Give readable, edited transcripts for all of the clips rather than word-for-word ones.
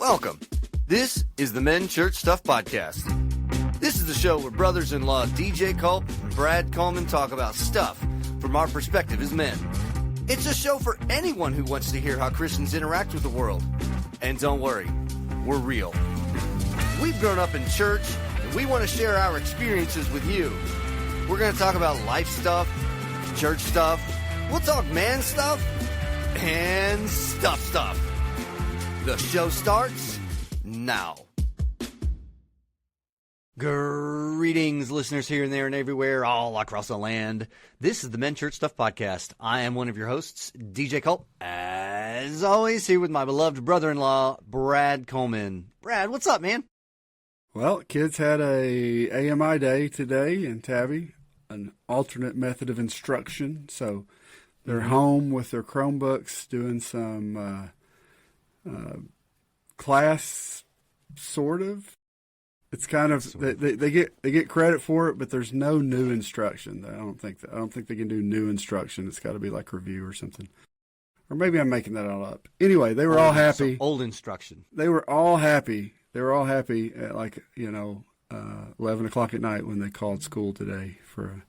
Welcome. This is the Men Church Stuff Podcast. This is the show where brothers-in-law DJ Culp and Brad Coleman talk about stuff from our perspective as men. It's a show for anyone who wants to hear how Christians interact with the world. And don't worry, we're real. We've grown up in church, and we want to share our experiences with you. We're going to talk about life stuff, church stuff, we'll talk man stuff, and stuff. The show starts now. Greetings, listeners here and there and everywhere, all across the land. This is the Men Church Stuff Podcast. I am one of your hosts, DJ Culp. As always, here with my beloved brother-in-law, Brad Coleman. Brad, what's up, man? Well, kids had a AMI day today in Tabby, an alternate method of instruction. So they're home with their Chromebooks doing some class, sort of. It's kind of they get credit for it, but there's no new instruction. I don't think they can do new instruction. It's got to be like review or something. Or maybe I'm making that all up. Anyway, they were all happy. So old instruction. They were all happy. They were all happy at 11 o'clock at night when they called school today for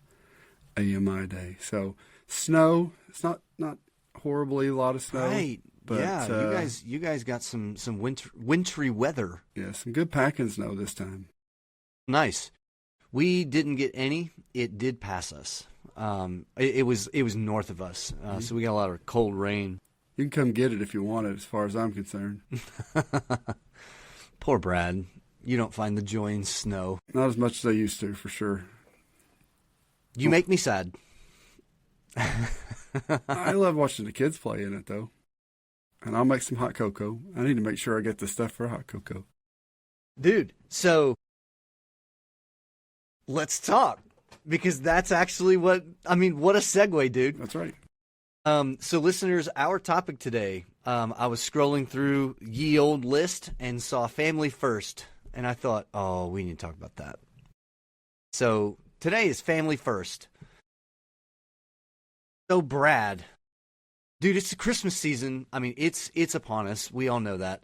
a AMI day. So snow. It's not horribly a lot of snow. Right. But, yeah, you guys got some wintry weather. Yeah, some good packing snow this time. Nice. We didn't get any. It did pass us. It was north of us, so we got a lot of cold rain. You can come get it if you want it, as far as I'm concerned. Poor Brad. You don't find the joy in snow. Not as much as I used to, for sure. You make me sad. I love watching the kids play in it, though. And I'll make some hot cocoa. I need to make sure I get the stuff for hot cocoa. Dude, so let's talk. Because that's actually what a segue, dude. That's right. So listeners, our topic today, I was scrolling through ye old list and saw family first. And I thought, oh, we need to talk about that. So today is family first. So Brad, dude, it's the Christmas season. I mean, it's upon us. We all know that.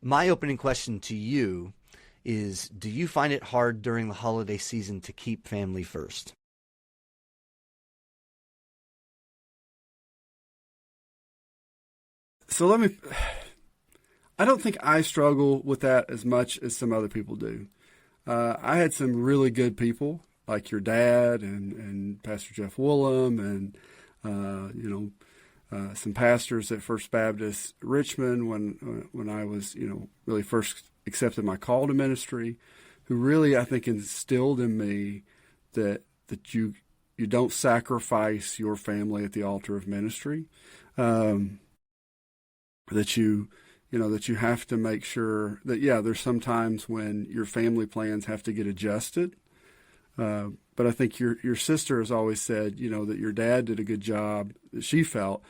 My opening question to you is, do you find it hard during the holiday season to keep family first? So I don't think I struggle with that as much as some other people do. I had some really good people, like your dad and Pastor Jeff Woolham and, some pastors at First Baptist Richmond when I was, really first accepted my call to ministry, who really, I think, instilled in me that you don't sacrifice your family at the altar of ministry, that you have to make sure that, there's some times when your family plans have to get adjusted. But I think your sister has always said, that your dad did a good job, that she felt,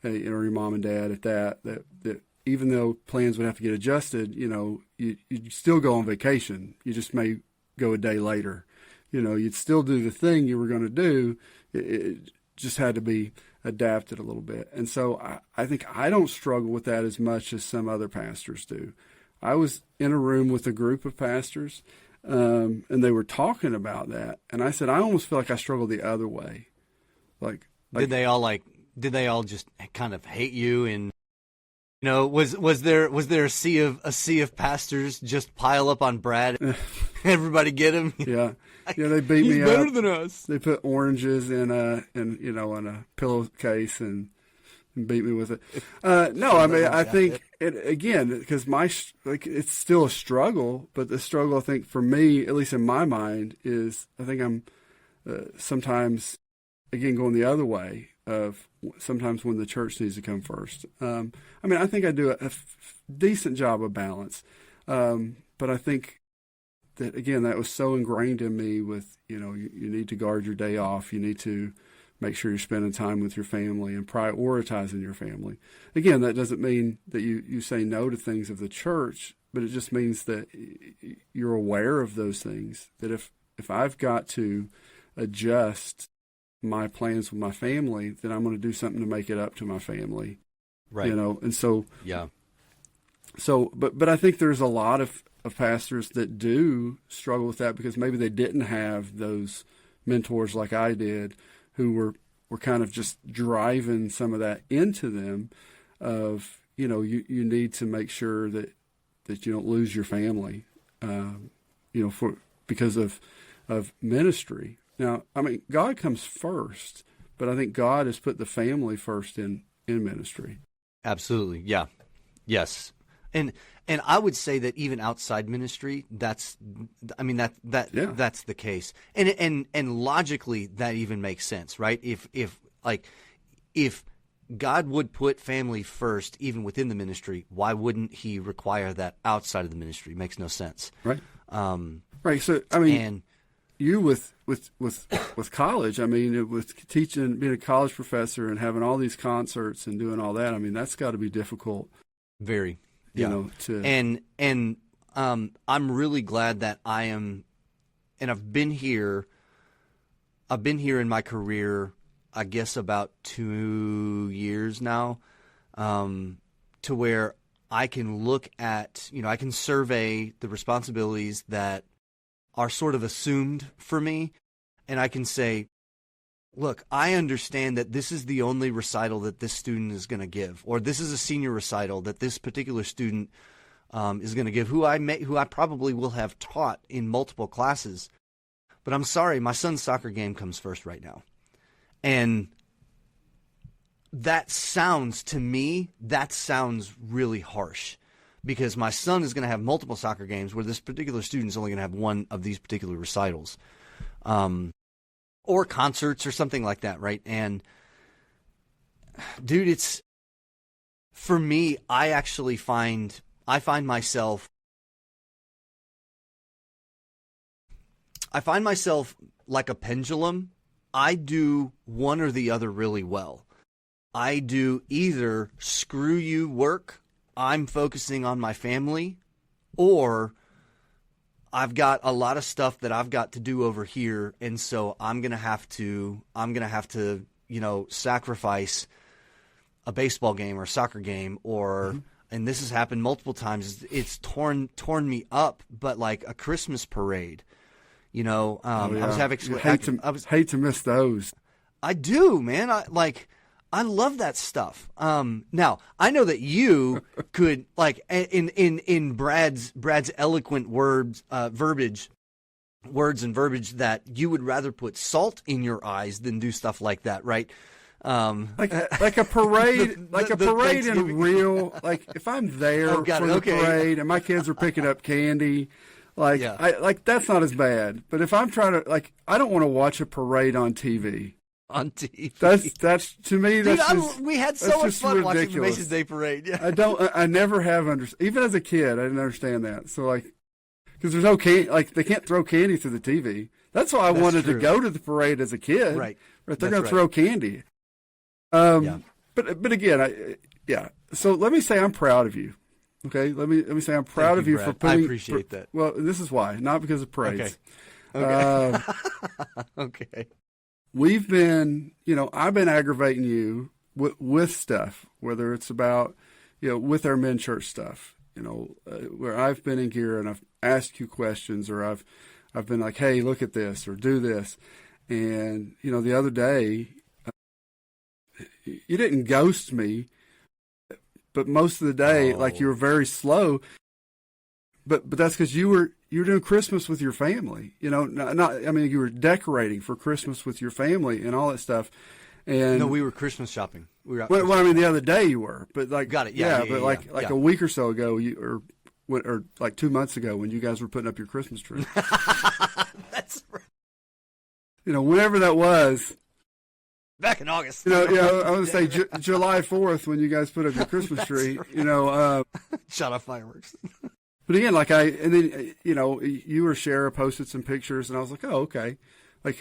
or your mom and dad at that even though plans would have to get adjusted, you'd still go on vacation. You just may go a day later. You'd still do the thing you were going to do. It just had to be adapted a little bit. And so I think I don't struggle with that as much as some other pastors do. I was in a room with a group of pastors, and they were talking about that. And I said, I almost feel like I struggle the other way. Like did they all just kind of hate you? And, was there a sea of pastors just pile up on Brad? Everybody get him? Yeah. Yeah, they beat me up. He's better than us. They put oranges in a pillowcase and beat me with it. No, I think because it's still a struggle, but the struggle, I think, for me, at least in my mind, is I think I'm sometimes, again, going the other way of sometimes when the church needs to come first. I think I do a decent job of balance, but I think that, again, that was so ingrained in me with, you need to guard your day off. You need to make sure you're spending time with your family and prioritizing your family. Again, that doesn't mean that you say no to things of the church, but it just means that you're aware of those things, that if I've got to adjust my plans with my family, then I'm going to do something to make it up to my family. Right. And so yeah. So, but I think there's a lot of pastors that do struggle with that because maybe they didn't have those mentors like I did, who were kind of just driving some of that into them. Of you need to make sure that you don't lose your family, because of ministry. Now, I mean, God comes first, but I think God has put the family first in ministry. Absolutely, yeah, yes. And I would say that even outside ministry, that's the case. And logically that even makes sense, right? If God would put family first even within the ministry, why wouldn't he require that outside of the ministry? It makes no sense. Right. Right. So I mean, and you with college, I mean, with teaching, being a college professor and having all these concerts and doing all that, I mean, that's got to be difficult. Very. And I'm really glad that I am, and I've been here in my career, I guess about 2 years now, to where I can look at, I can survey the responsibilities that are sort of assumed for me, and I can say, look, I understand that this is the only recital that this student is going to give, or this is a senior recital that this particular student is going to give, who I probably will have taught in multiple classes. But I'm sorry, my son's soccer game comes first right now. And that sounds really harsh, because my son is going to have multiple soccer games where this particular student is only going to have one of these particular recitals. Or concerts or something like that, right? And dude, it's, for me, I find myself like a pendulum. I do one or the other really well. I do either screw you work, I'm focusing on my family, or I've got a lot of stuff that I've got to do over here, and so I'm gonna have to, sacrifice a baseball game or a soccer game, or and this has happened multiple times. It's torn me up, but like a Christmas parade, I was having hate to miss those. I do, man. I love that stuff. Now I know that you could, like, in Brad's eloquent words and verbiage, that you would rather put salt in your eyes than do stuff like that, right? Like a parade, parade in real, like if I'm there for the parade and my kids are picking up candy, that's not as bad. But if I'm trying to, I don't want to watch a parade on TV. On TV. That's to me. That's just, we had so much fun ridiculous. Watching the Macy's Day Parade. Yeah. I never have even as a kid, I didn't understand that. So because there's no candy, they can't throw candy through the TV. That's why I wanted to go to the parade as a kid. Right. But they're going to throw candy. But again, So let me say I'm proud of you. Okay. Let me say I'm proud of you for putting. I appreciate that. Well, this is why, not because of parades. Okay. Okay. We've been, I've been aggravating you with stuff, whether it's about, with our men church stuff, where I've been in here and I've asked you questions, or I've been like, hey, look at this or do this. And, the other day, you didn't ghost me, but most of the day, you were very slow. But that's because you were doing Christmas with your family, you were decorating for Christmas with your family and all that stuff. And no, we were Christmas shopping. We were out the other day you were, but got it. A week or so ago, or like 2 months ago when you guys were putting up your Christmas tree. That's right. Whenever that was. Back in August. I was going to say July 4th when you guys put up your Christmas tree, right. Shot off fireworks. But again, you or Shara posted some pictures, and I was like, oh, okay. I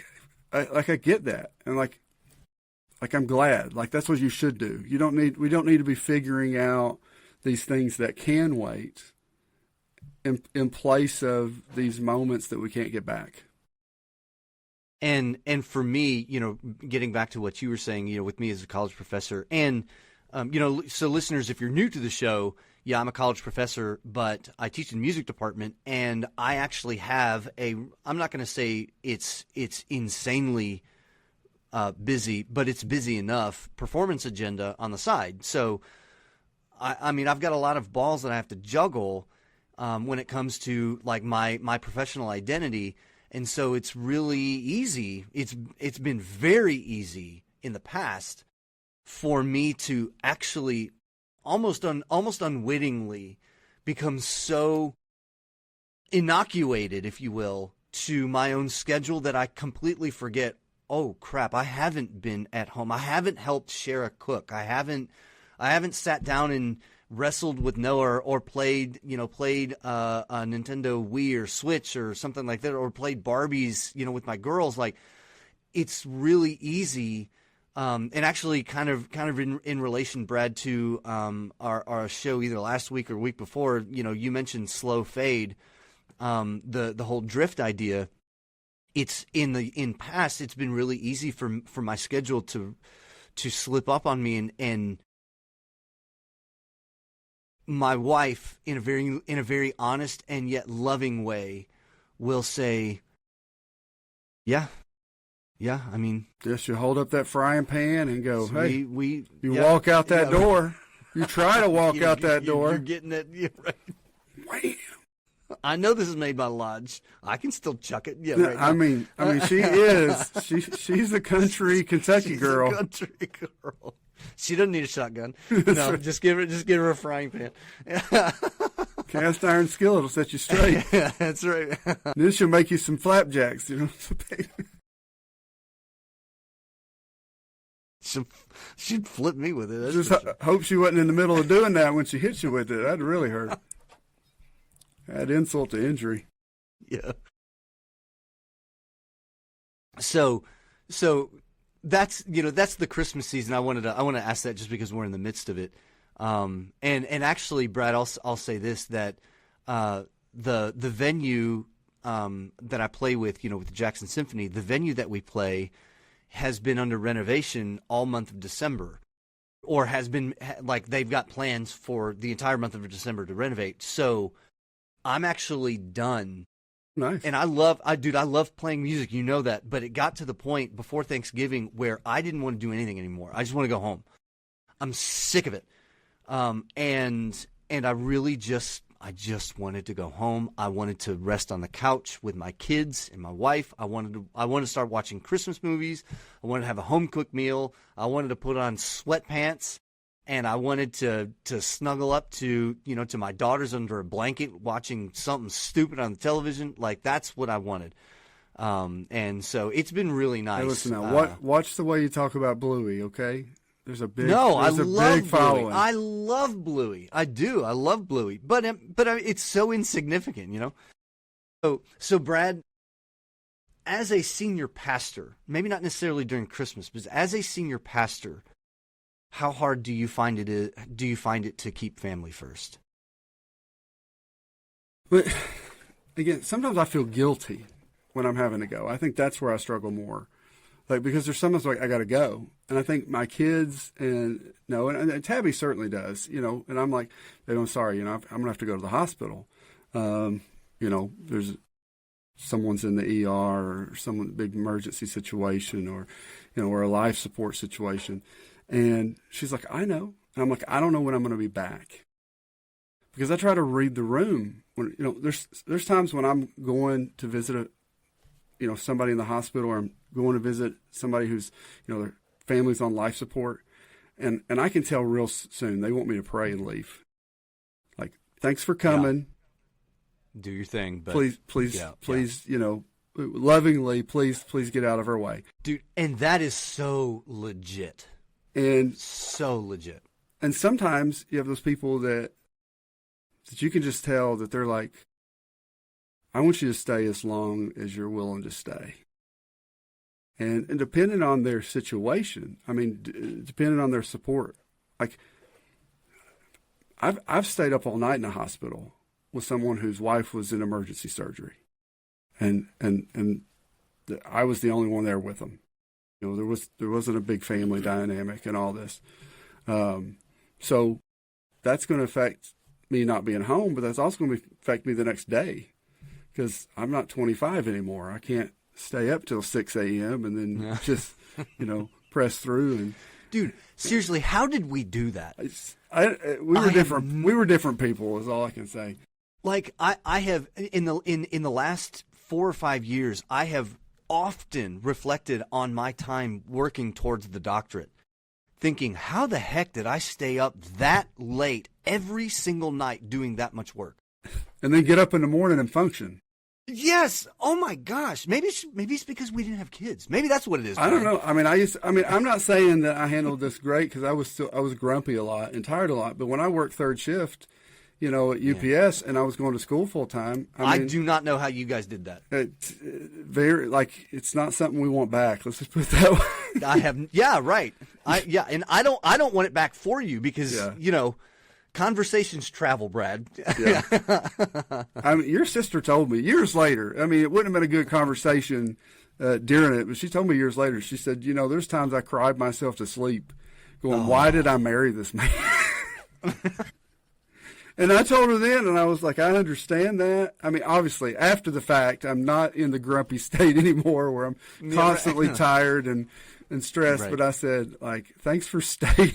get that. And I'm glad. That's what you should do. We don't need to be figuring out these things that can wait in place of these moments that we can't get back. And for me, getting back to what you were saying, with me as a college professor, and so listeners, if you're new to the show, I'm a college professor, but I teach in the music department, and I actually have I'm not going to say it's insanely busy, but it's busy enough performance agenda on the side. So, I mean, I've got a lot of balls that I have to juggle when it comes to like my professional identity. And so it's really easy. It's been very easy in the past for me to actually almost unwittingly become so inoculated, if you will, to my own schedule that I completely forget, oh crap, I haven't been at home. I haven't helped Shara cook. I haven't sat down and wrestled with Noah or played a Nintendo Wii or Switch or something like that, or played Barbies, with my girls. Like, it's really easy. And actually kind of in relation, Brad, to our show either last week or week before, you mentioned slow fade, the whole drift idea. It's in past, it's been really easy for my schedule to slip up on me, and my wife, in a very honest and yet loving way, will say, yeah, I mean, just you hold up that frying pan and go, hey, you walk out that door. You try to walk out that door. You're getting it, right. Wham. I know this is made by Lodge. I can still chuck it. Yeah, right. I mean, she is. She's a country Kentucky girl. A country girl. She doesn't need a shotgun. No, just give her a frying pan. Cast iron skillet will set you straight. Yeah, that's right. Then she'll make you some flapjacks. She'd flip me with it. Just hope she wasn't in the middle of doing that when she hit you with it. That'd really hurt. Add insult to injury. Yeah. So that's the Christmas season. I want to ask that just because we're in the midst of it. And actually, Brad, I'll say this, that the venue that I play with, with the Jackson Symphony, the venue that we play has been under renovation all month of December, or has been, like, they've got plans for the entire month of December to renovate. So I'm actually done. Nice. And I love playing music, that, but it got to the point before Thanksgiving where I didn't want to do anything anymore. I just want to go home. I'm sick of it. And I really just wanted to go home. I wanted to rest on the couch with my kids and my wife. I wanted to start watching Christmas movies. I wanted to have a home cooked meal. I wanted to put on sweatpants, and I wanted to snuggle up to my daughters under a blanket watching something stupid on the television. Like, that's what I wanted. And so it's been really nice. Hey, listen now, watch the way you talk about Bluey, okay? There's a big I love big following. Bluey. I love Bluey. I do. I love Bluey. But it's so insignificant, So Brad, as a senior pastor, maybe not necessarily during Christmas, but as a senior pastor, how hard do you find it to keep family first? But again, sometimes I feel guilty when I'm having to go. I think that's where I struggle more. Like, because there's sometimes like I got to go, and I think my kids and Tabby certainly does, and I'm like, I'm sorry, I'm gonna have to go to the hospital. There's someone's in the ER or some big emergency situation, or or a life support situation, and she's like, I know, and I'm like, I don't know when I'm going to be back, because I try to read the room. When there's times when I'm going to visit somebody in the hospital, or I'm going to visit somebody who's, their family's on life support, and I can tell real soon they want me to pray and leave. Like, thanks for coming. Yeah. Do your thing, but please, lovingly, please get out of our way. Dude, and that is so legit. And so legit. And sometimes you have those people that you can just tell that they're like, I want you to stay as long as you're willing to stay. And depending on their situation, depending on their support, like I've stayed up all night in a hospital with someone whose wife was in emergency surgery, and I was the only one there with them. There wasn't a big family dynamic and all this, so that's going to affect me not being home, but that's also going to affect me the next day because I'm not 25 anymore. I can't stay up till 6 a.m. and then just, press through. And dude, seriously, how did we do that? We were different. We were different people is all I can say. Like I have in the last 4 or 5 years, I have often reflected on my time working towards the doctorate, thinking, how the heck did I stay up that late every single night doing that much work? And then get up in the morning and function. Yes. Oh my gosh. Maybe it's because we didn't have kids. Maybe that's what it is. I don't know. I mean, I'm not saying that I handled this great because I was grumpy a lot and tired a lot. But when I worked third shift, at UPS, and I was going to school full time. I do not know how you guys did that. It's not something we want back. Let's just put it that way. Right. And I don't want it back for you because conversations travel, Brad. Yeah. I mean, your sister told me years later. I mean, it wouldn't have been a good conversation during it, but she told me years later. She said, there's times I cried myself to sleep, going, "Why did I marry this man?" And I told her then, and I was like, I understand that. I mean, obviously, after the fact, I'm not in the grumpy state anymore where I'm constantly tired and stressed. Right. But I said, thanks for staying.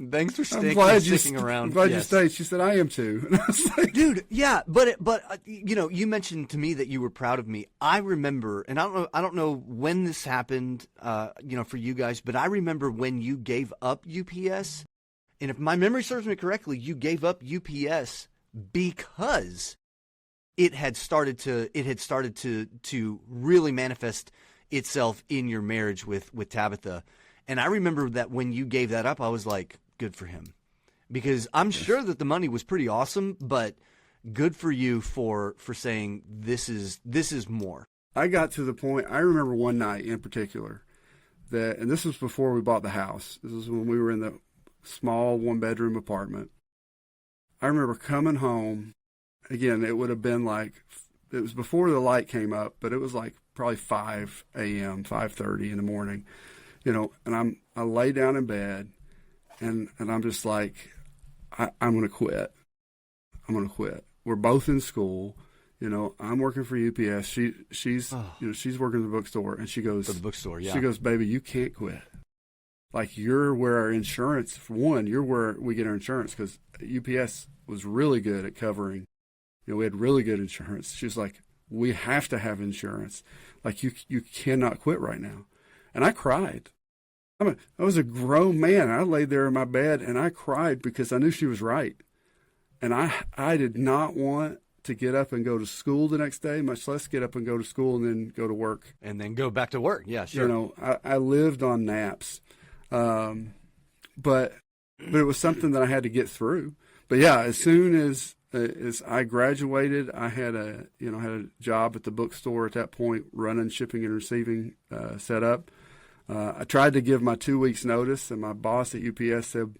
Thanks for sticking around. I'm glad you stayed. She said, I am too. And I was like, dude, yeah, but you mentioned to me that you were proud of me. I remember, and I don't know when this happened, for you guys, but I remember when you gave up UPS. And if my memory serves me correctly, you gave up UPS because it had started to really manifest itself in your marriage with Tabitha. And I remember that when you gave that up, I was like, good for him. Because I'm sure that the money was pretty awesome, but good for you for saying this is more. I got to the point, I remember one night in particular and this was before we bought the house. This was when we were in the small 1-bedroom apartment. I remember coming home. Again, it would have been it was before the light came up, but it was probably 5 a.m., 5:30 in the morning, and I lay down in bed and I'm just like, I'm going to quit. I'm going to quit. We're both in school. I'm working for UPS. She's working at the bookstore, and she goes, for the bookstore, yeah. She goes, baby, you can't quit. You're where our insurance, for one, you're where we get our insurance because UPS was really good at covering. We had really good insurance. She's like, we have to have insurance. You cannot quit right now. And I cried. I was a grown man. I laid there in my bed and I cried because I knew she was right. And I did not want to get up and go to school the next day, much less get up and go to school and then go to work. And then go back to work. Yeah, sure. I lived on naps. But it was something that I had to get through. But yeah, as soon as I graduated, I had a job at the bookstore at that point, running shipping and receiving set up. I tried to give my 2 weeks notice, and my boss at UPS said,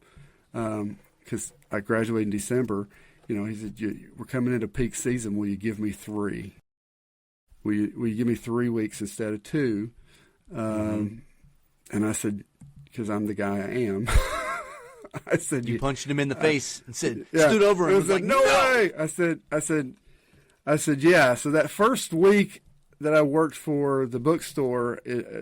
because I graduated in December, he said, we're coming into peak season. Will you give me 3? Will you give me 3 weeks instead of 2? And I said, because I'm the guy I am. I said, you punched him in the face and said, stood over him and was like, no way. I said, yeah. So that first week that I worked for the bookstore,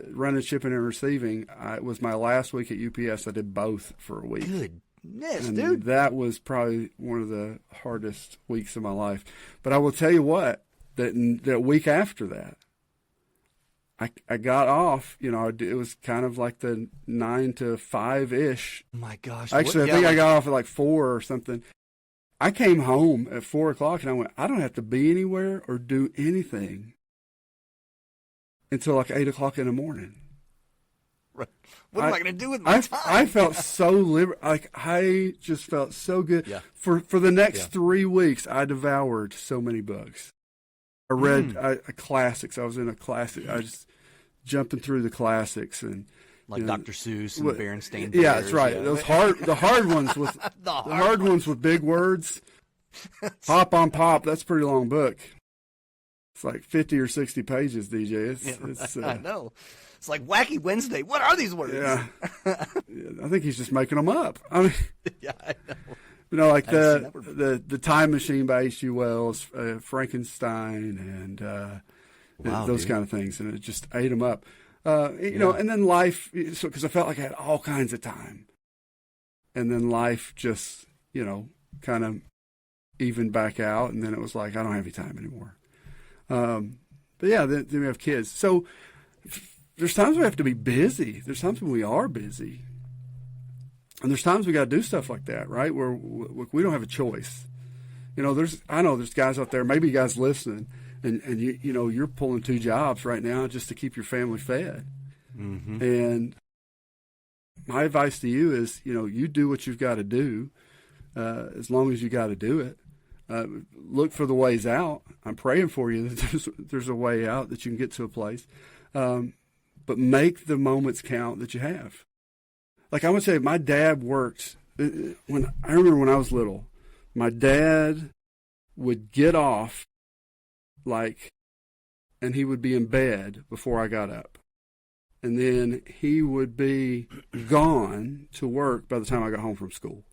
running shipping and receiving, it was my last week at UPS. I did both for a week. Goodness, and dude. That was probably one of the hardest weeks of my life. But I will tell you what, that week after that, I got off, it was kind of like the 9 to 5-ish. Oh my gosh. Actually, I think I got off at 4 or something. I came home at 4 o'clock and I went, I don't have to be anywhere or do anything until 8 o'clock in the morning. Right. What am I going to do with my time? I felt so I just felt so good. Yeah. For the next 3 weeks, I devoured so many books. I read classics. I was in a classic. I just jumping through the classics and Dr. Seuss and the Berenstain Bears. Yeah, that's right. Those the hard ones with the hard ones with big words. Pop on Pop. That's a pretty long book. It's 50 or 60 pages, DJ. It's I know. It's like Wacky Wednesday. What are these words? Yeah. I think he's just making them up. I mean, yeah, I know. like the Time Machine by H.G. Wells, Frankenstein, and those kind of things, and it just ate them up. And then life, because I felt like I had all kinds of time, and then life just, kind of evened back out, and then it was like I don't have any time anymore. But yeah, then we have kids, so there's times we have to be busy. There's times when we are busy. And there's times we got to do stuff like that, right? Where we don't have a choice. I know there's guys out there, maybe guys listening, and you're pulling 2 jobs right now just to keep your family fed. Mm-hmm. And my advice to you is, you do what you've got to do, as long as you got to do it. Look for the ways out. I'm praying for you that there's a way out, that you can get to a place. But make the moments count that you have. Like I would say, my dad worked. I remember when I was little, my dad would get off, and he would be in bed before I got up, and then he would be gone to work by the time I got home from school.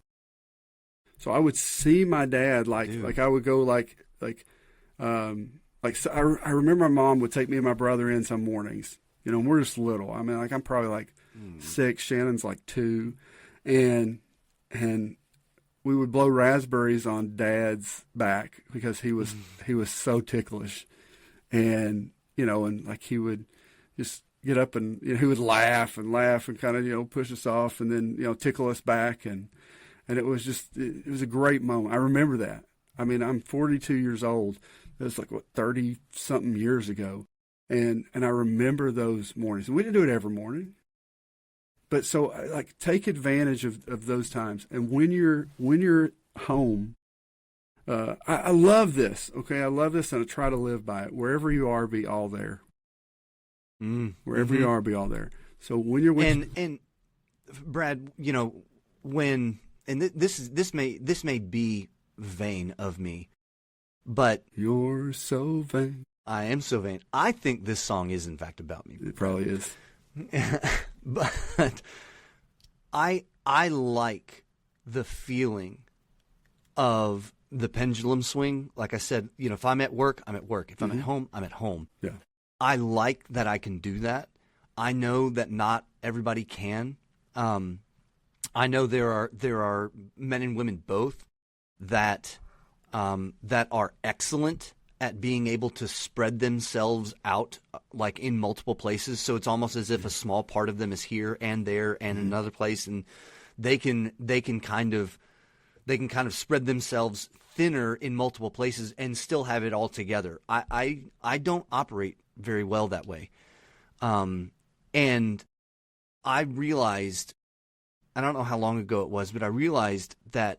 So I would see my dad I would go so I remember my mom would take me and my brother in some mornings. We're just little. I mean, I'm probably 6. Shannon's 2, and we would blow raspberries on Dad's back because he was so ticklish, and he would just get up and he would laugh and kind of push us off and then tickle us back, and it was a great moment. I remember that. I mean, I'm 42 years old. It was 30 something years ago. And I remember those mornings. And we didn't do it every morning. But so take advantage of those times. And when you're home, I love this. Okay, I love this, and I try to live by it. Wherever you are, be all there. Wherever you are, be all there. So when you're with and Brad, this may be vain of me, but you're so vain. I am so vain. I think this song is in fact about me. It probably is. But I like the feeling of the pendulum swing. Like I said, if I'm at work, I'm at work. If I'm at home, I'm at home. Yeah. I like that I can do that. I know that not everybody can. I know there are men and women both that are excellent at being able to spread themselves out in multiple places. So it's almost as if a small part of them is here and there and another place, and they can kind of spread themselves thinner in multiple places and still have it all together. I don't operate very well that way. And I realized, I don't know how long ago it was, but I realized that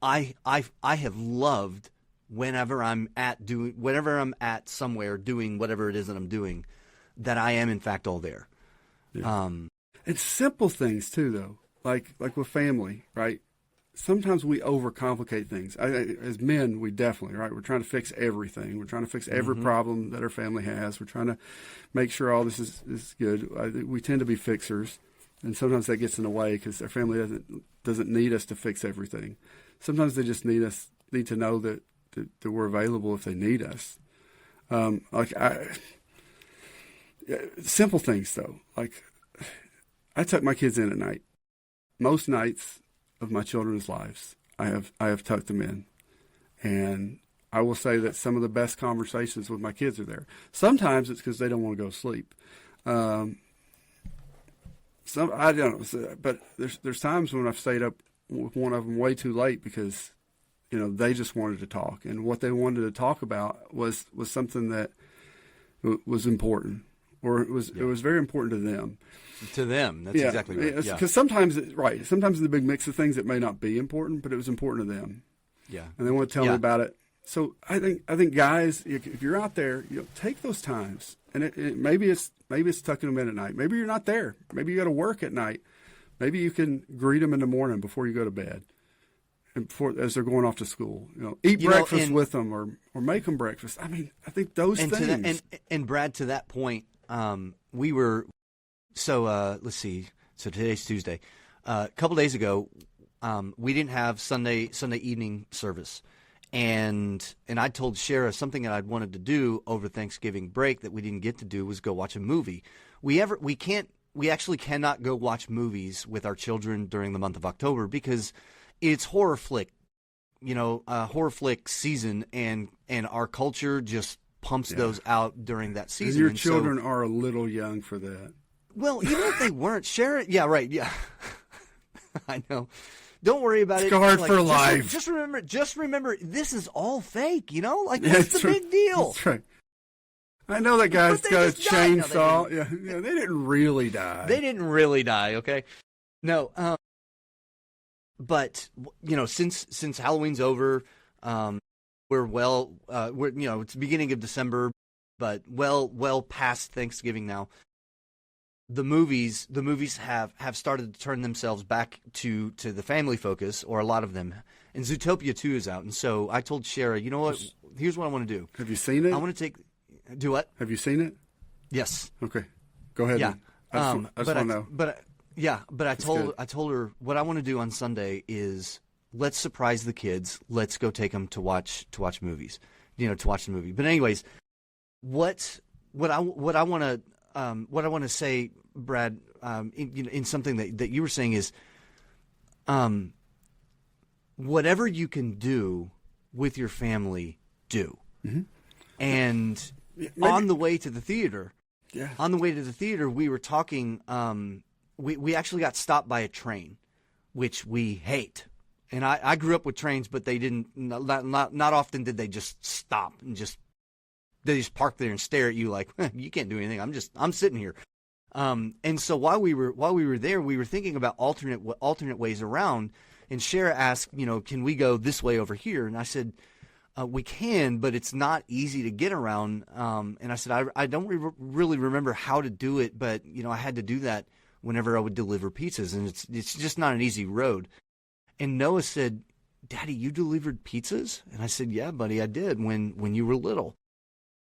I have loved whenever I'm at somewhere doing whatever it is that I'm doing, that I am in fact all there. Yeah. It's simple things too, though. Like with family, right? Sometimes we overcomplicate things. As men, we definitely, right? We're trying to fix everything. We're trying to fix every problem that our family has. We're trying to make sure all this is good. We tend to be fixers, and sometimes that gets in the way because our family doesn't need us to fix everything. Sometimes they just need to know that we're available if they need us. Simple things though. I tuck my kids in at night. Most nights of my children's lives, I have tucked them in, and I will say that some of the best conversations with my kids are there. Sometimes it's because they don't want to go to sleep. I don't know, but there's times when I've stayed up with one of them way too late because they just wanted to talk, and what they wanted to talk about was something that was important, or it was very important to them. To them, that's exactly right. Because sometimes in the big mix of things it may not be important, but it was important to them. Yeah, and they want to tell me about it. So I think guys, if you're out there, take those times, and maybe it's tucking them in at night. Maybe you're not there. Maybe you got to work at night. Maybe you can greet them in the morning before you go to bed, and as they're going off to school. Eat breakfast with them, or make them breakfast. I mean, I think those things. And Brad, to that point, we were. So let's see. So today's Tuesday. A couple days ago, we didn't have Sunday evening service. And I told Shara something that I'd wanted to do over Thanksgiving break that we didn't get to do was go watch a movie. We actually cannot go watch movies with our children during the month of October because it's horror flick season, and our culture just pumps those out during that season. And your children are a little young for that. Well, even if they weren't, Shara, yeah, right, yeah. I know. Don't worry about it. Scarred for life. Just remember, this is all fake, Like, what's the big deal? That's right. I know that guy's got a chainsaw. No, they didn't really die. They didn't really die, okay? No, but, since Halloween's over, it's the beginning of December, but well past Thanksgiving now. The movies have started to turn themselves back to the family focus, or a lot of them. And Zootopia 2 is out. And so I told Shara, you know what? Here's what I want to do. Have you seen it? I want to do what? Have you seen it? Yes. Okay. Go ahead. Yeah. I just want to know. But I told her what I want to do on Sunday is let's surprise the kids. Let's go take them to watch movies, to watch the movie. But anyways, what I want to say, Brad, in something that you were saying is, whatever you can do with your family, do. Mm-hmm. And on the way to the theater, we were talking. We actually got stopped by a train, which we hate. And I grew up with trains, but they didn't. Not often did they just stop and they just park there and stare at you like you can't do anything. I'm sitting here. And so while we were there, we were thinking about alternate ways around. And Shara asked, can we go this way over here? And I said, we can, but it's not easy to get around. And I said, I don't really remember how to do it, but I had to do that whenever I would deliver pizzas, and it's just not an easy road. And Noah said, "Daddy, you delivered pizzas?" And I said, "Yeah, buddy, I did when you were little."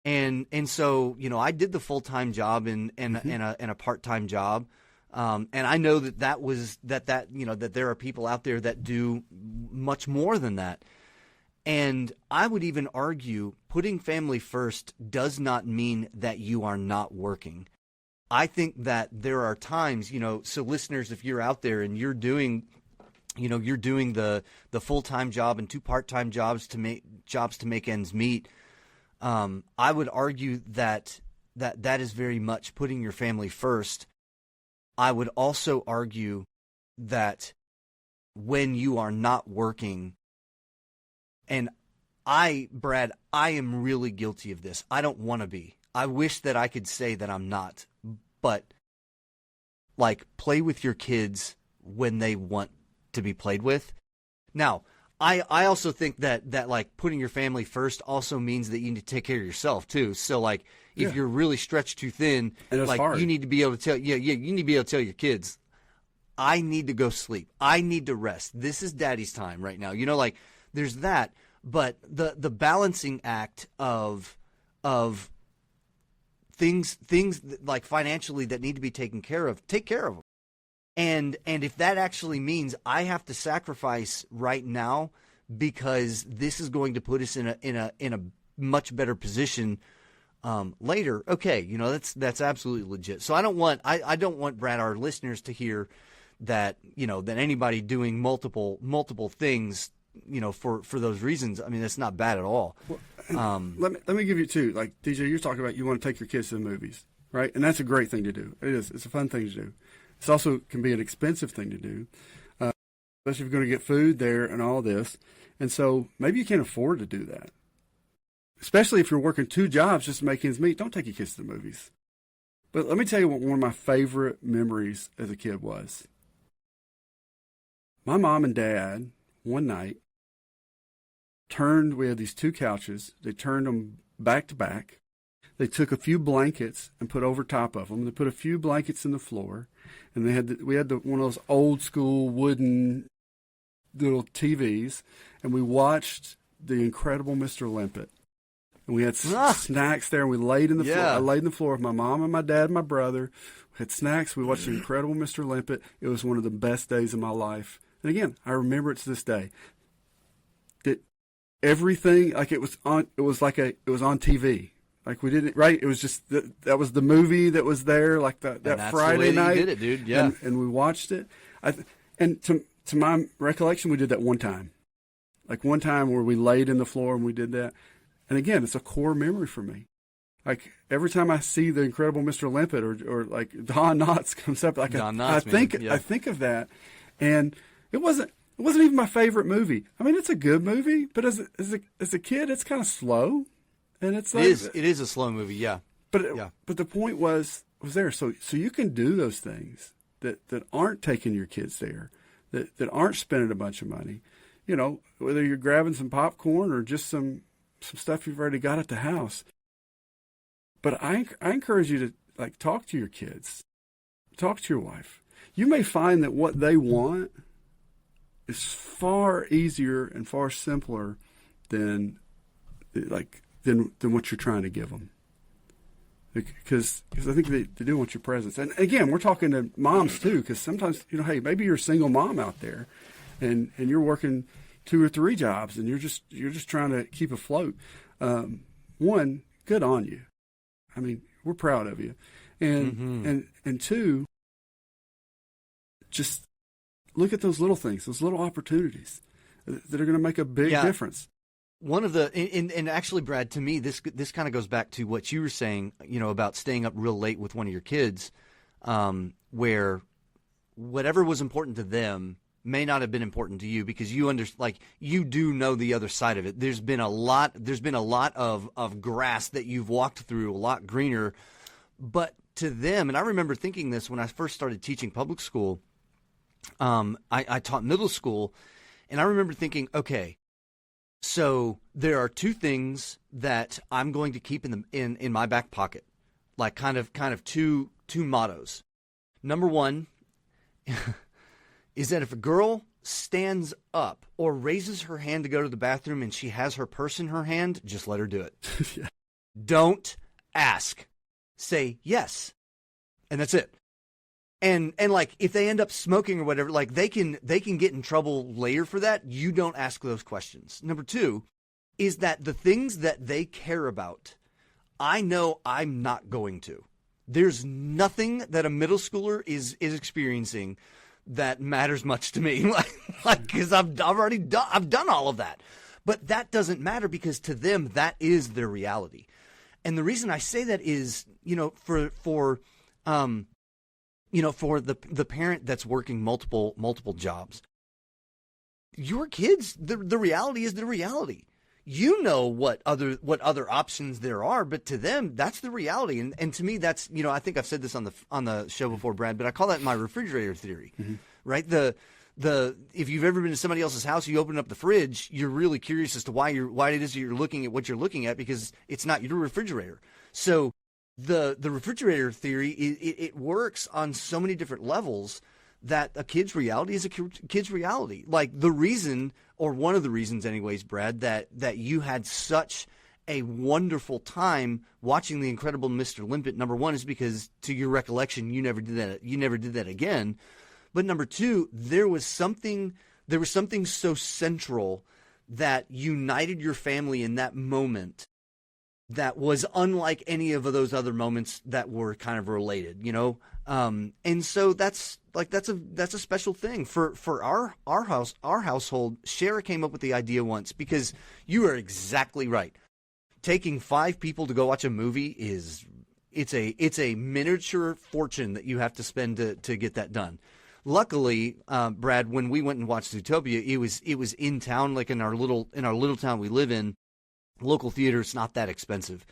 And so I did the full-time job and a part-time job, and I know that there are people out there that do much more than that. And I would even argue putting family first does not mean that you are not working. I think that there are times, so listeners, if you're out there and you're doing the full-time job and 2 part-time jobs to make ends meet, I would argue that is very much putting your family first. I would also argue that when you are not working, and Brad, I am really guilty of this. I don't want to be. I wish that I could say that I'm not. But, play with your kids when they want to be played with. Now, I also think that putting your family first also means that you need to take care of yourself too. So if you're really stretched too thin, hard. You need to be able to tell you need to be able to tell your kids, I need to go sleep. I need to rest. This is daddy's time right now. There's that, but the balancing act of things like financially that need to be taken care of, take care of them. And if that actually means I have to sacrifice right now because this is going to put us in a much better position later, okay, that's absolutely legit. So I don't want Brad, our listeners, to hear that that anybody doing multiple things for those reasons. I mean, that's not bad at all. Well, let me give you 2. Like DJ, you're talking about you want to take your kids to the movies, right? And that's a great thing to do. It is. It's a fun thing to do. It's also can be an expensive thing to do, especially if you're going to get food there and all this. And so maybe you can't afford to do that, especially if you're working 2 jobs just to make ends meet. Don't take your kids to the movies. But let me tell you what one of my favorite memories as a kid was. My mom and dad, one night, we had these 2 couches. They turned them back to back. They took a few blankets and put over top of them. They put a few blankets in the floor, and we had one of those old school wooden little TVs, and we watched The Incredible Mr. Limpet. And we had snacks there, and we laid in the floor. I laid in the floor with my mom and my dad and my brother. We had snacks. We watched The Incredible Mr. Limpet. It was one of the best days of my life And again, I remember it to this day. That everything, like it was on TV. Like we didn't, right? It was just, that was the movie that was there, like that Friday night. You did it, dude. Yeah. And we watched it. And to my recollection, we did that one time. Like one time where we laid in the floor and we did that. And again, it's a core memory for me. Like every time I see the Incredible Mr. Limpet or like Don Knotts comes up, like I think of that. And it wasn't even my favorite movie. I mean, it's a good movie, but as a kid, it's kind of slow. And it's like, it is a slow movie, yeah. But the point was there. So you can do those things that aren't taking your kids there, that aren't spending a bunch of money. You know, whether you're grabbing some popcorn or just some stuff you've already got at the house. But I encourage you to like talk to your kids, talk to your wife. You may find that what they want is far easier and far simpler than what you're trying to give them. Because I think they do want your presence. And again, we're talking to moms too, because sometimes, you know, hey, maybe you're a single mom out there and you're working 2 or 3 jobs and you're just trying to keep afloat. One, good on you. I mean, we're proud of you. And and 2, just look at those little things, those little opportunities that are going to make a big difference. One of the and actually, Brad, to me, this kind of goes back to what you were saying, you know, about staying up real late with one of your kids, where whatever was important to them may not have been important to you because you do know the other side of it. There's been a lot of grass that you've walked through, a lot greener, but to them, and I remember thinking this when I first started teaching public school. I taught middle school, and I remember thinking, okay, so there are 2 things that I'm going to keep in my back pocket, like kind of two mottos. Number 1 is that if a girl stands up or raises her hand to go to the bathroom and she has her purse in her hand, just let her do it. Yeah. Don't ask. Say yes. And that's it. And like if they end up smoking or whatever, like they can get in trouble later for that. You don't ask those questions. Number 2 is that the things that they care about, I know I'm not going to. There's nothing that a middle schooler is experiencing that matters much to me, like because I've done all of that, but that doesn't matter because to them that is their reality. And the reason I say that is, you know, for the parent that's working multiple jobs, your kids, the reality is the reality. You know what other options there are, but to them, that's the reality. And to me, that's, you know, I think I've said this on the show before, Brad, but I call that my refrigerator theory, right? If you've ever been to somebody else's house, you open up the fridge, you're really curious as to why it is you're looking at what you're looking at because it's not your refrigerator. So the refrigerator theory, it works on so many different levels that a kid's reality is a kid's reality. Like the reason, or one of the reasons anyways, Brad, that you had such a wonderful time watching The Incredible Mr. Limpet, number 1, is because to your recollection, you never did that again. But number 2, there was something so central that united your family in that moment that was unlike any of those other moments that were kind of related, you know? And so that's a special thing for our household. Shara came up with the idea once because you are exactly right. Taking 5 people to go watch a movie it's a miniature fortune that you have to spend to get that done. Luckily, Brad, when we went and watched Zootopia, it was in town, like in our little town we live in. Local theater is not that expensive.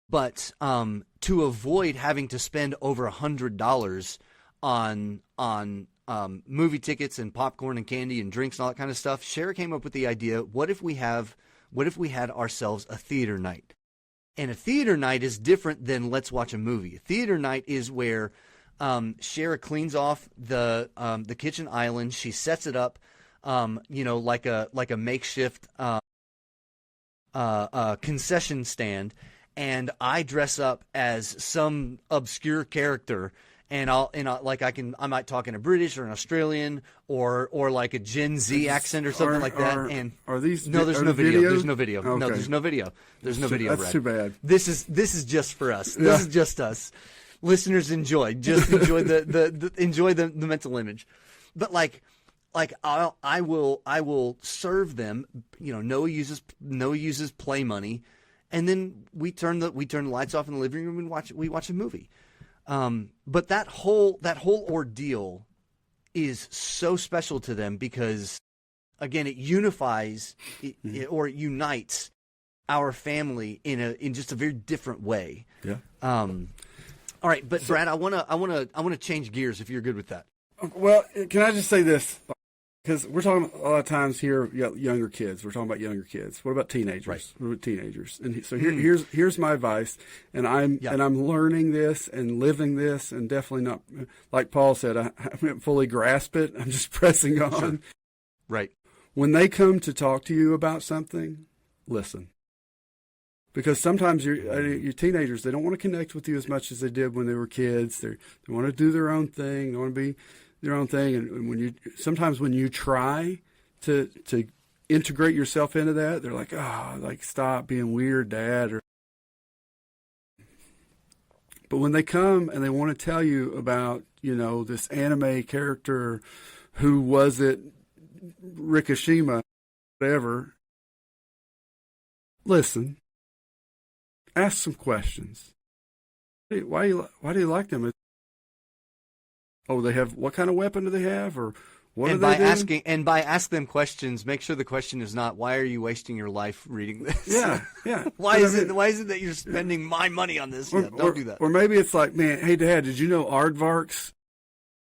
But to avoid having to spend over $100 on movie tickets and popcorn and candy and drinks and all that kind of stuff, Shara came up with the idea, what if we had ourselves a theater night? And a theater night is different than let's watch a movie. A theater night is where Shara cleans off the kitchen island. She sets it up, like a makeshift concession stand, and I dress up as some obscure character and I might talk in a British or an Australian or like a Gen Z accent or something like that. And there's no video. There's no video. Okay. No, there's no video. There's no video. That's Brad. too bad. This is just for us. This is just us. Listeners, enjoy. Just enjoy the mental image. But I will serve them. Noah uses play money, and then we turn the lights off in the living room and watch a movie. But that whole ordeal is so special to them because, again, it unifies or it unites our family in just a very different way. Yeah. All right, but Brad, I wanna change gears if you're good with that. Well, can I just say this? Because we're talking a lot of times here, younger kids. We're talking about younger kids. What about teenagers? Right. What about teenagers? And so here's my advice, and I'm learning this and living this, and definitely not like Paul said. I haven't fully grasped it. I'm just pressing on. Sure. Right. When they come to talk to you about something, listen. Because sometimes your teenagers, they don't want to connect with you as much as they did when they were kids. They want to do their own thing. They want to be their own thing. And sometimes when you try to integrate yourself into that, they're like, stop being weird, Dad. But when they come and they want to tell you about, this anime character, who was it, Rikishima, whatever, listen. Ask some questions. Why do you like them? They have, what kind of weapon do they have, or what and are they doing? By asking them questions, make sure the question is not, why are you wasting your life reading this? Yeah. Why is it that you're spending my money on this? Don't do that. Or maybe it's like, man, hey Dad, did you know aardvarks?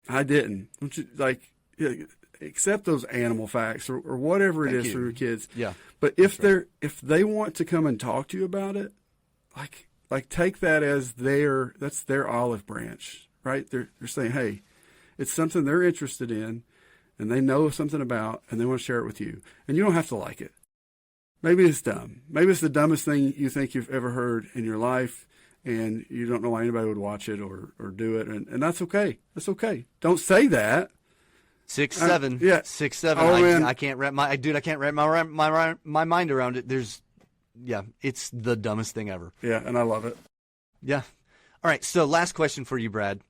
I didn't. Don't you accept those animal facts or whatever it is for your kids. Yeah. But if they want to come and talk to you about it, like take that as that's their olive branch, right? They're saying, hey, it's something they're interested in and they know something about and they want to share it with you. And you don't have to like it. Maybe it's dumb. Maybe it's the dumbest thing you think you've ever heard in your life and you don't know why anybody would watch it or do it. And that's okay. That's okay. Don't say that. 6'7". Yeah. 6'7". I can't wrap my mind around it. It's the dumbest thing ever. Yeah, and I love it. Yeah. All right, so last question for you, Brad.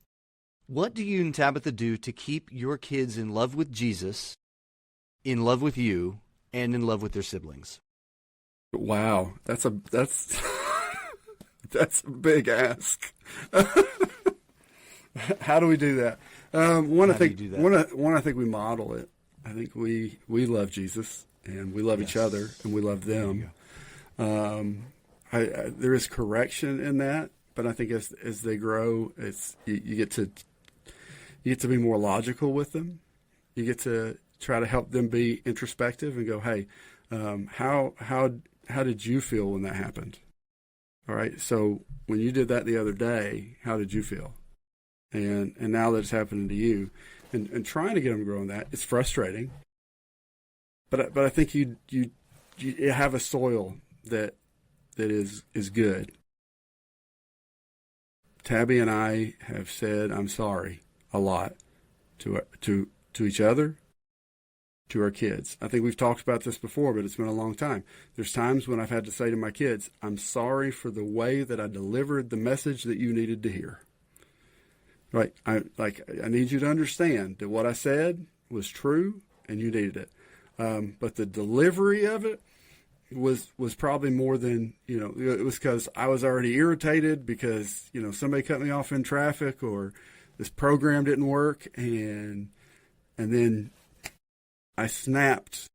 What do you and Tabitha do to keep your kids in love with Jesus, in love with you, and in love with their siblings? Wow, that's a big ask. How do we do that? One, I think we model it. I think we love Jesus, and we love each other, and we love them. There is correction in that, but I think as they grow, you get to be more logical with them. You get to try to help them be introspective and go, hey, how did you feel when that happened? All right. So when you did that the other day, how did you feel? And now that it's happening to you, and trying to get them to grow in that, it's frustrating. But I think you have a soil that is good. Tabby and I have said I'm sorry a lot to each other, to our kids. I think we've talked about this before, but it's been a long time. There's times when I've had to say to my kids, I'm sorry for the way that I delivered the message that you needed to hear. Right? I need you to understand that what I said was true and you needed it. But the delivery of it was probably more than, it was because I was already irritated because, somebody cut me off in traffic or this program didn't work and then I snapped.